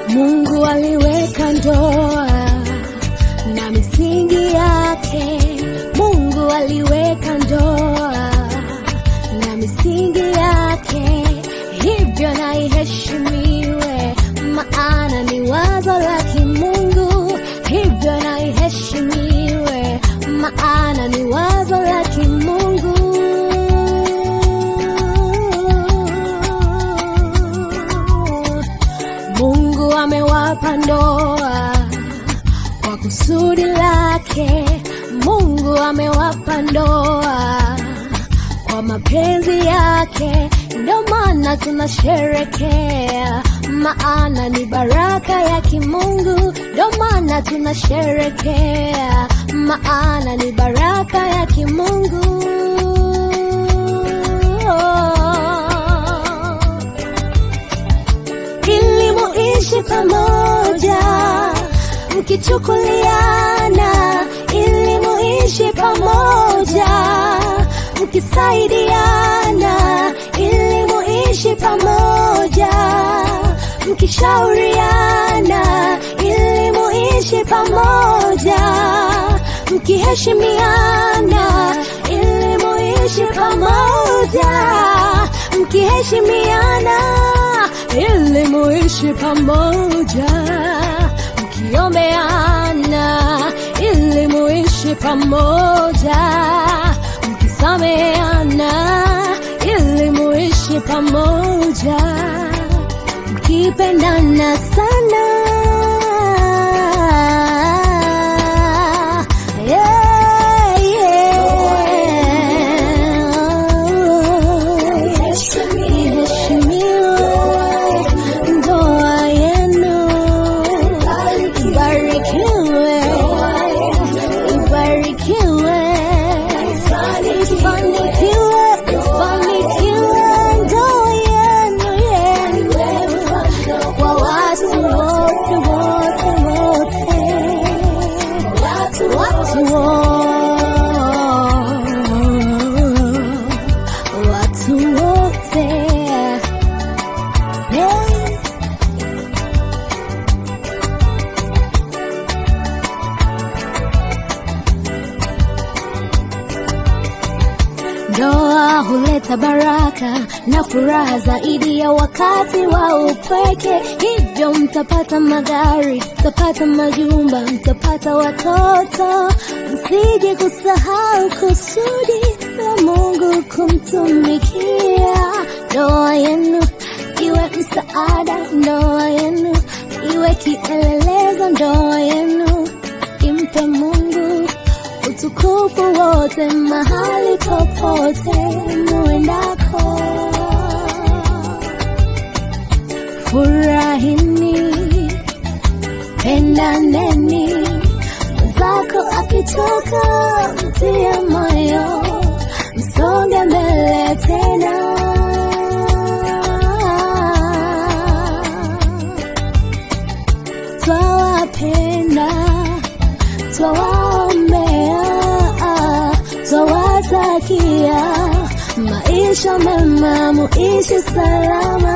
Mungu aliweka ndoa na misingi yake. Mungu aliweka ndoa na misingi yake, hivyo na iheshimiwe, maana ni wazo la kimungu. Hivyo na iheshimiwe, maana ni wazo la kimungu. Mungu amewapa ndoa kwa kusudi lake. Mungu amewapa ndoa kwa mapenzi yake, ndio maana tunasherekea, maana ni baraka ya kimungu. Ndio maana tunasherekea, maana ni baraka ya kimungu. Ili muishi pamoja mkichukuliana, ili muishi pamoja mkisaidiana, ili muishi pamoja mkishauriana, ili muishi pamoja mkiheshimiana, ili muishi pamoja mkiheshimiana, ili muishi pamoja mkiombeana, ili muishi pamoja mkisameheana, ili muishi pamoja mkipendana sana. Ndoa huleta baraka na furaha zaidi ya wakati wa upweke. Hivyo mtapata magari, mtapata majumba, mtapata watoto. Msije kusahau kusudi la Mungu kumtumikia. Ndoa yenu iwe msaada, ndoa yenu iwe kielelezo, ndoa yenu impe Mungu utukufu wote mahali popote muendako. Furahini, pendaneni, mwenzako akitoka mtia moyo, msonge mbele tena. Twawapenda, twawaombea, twawatakia maisha mema, muishi salama.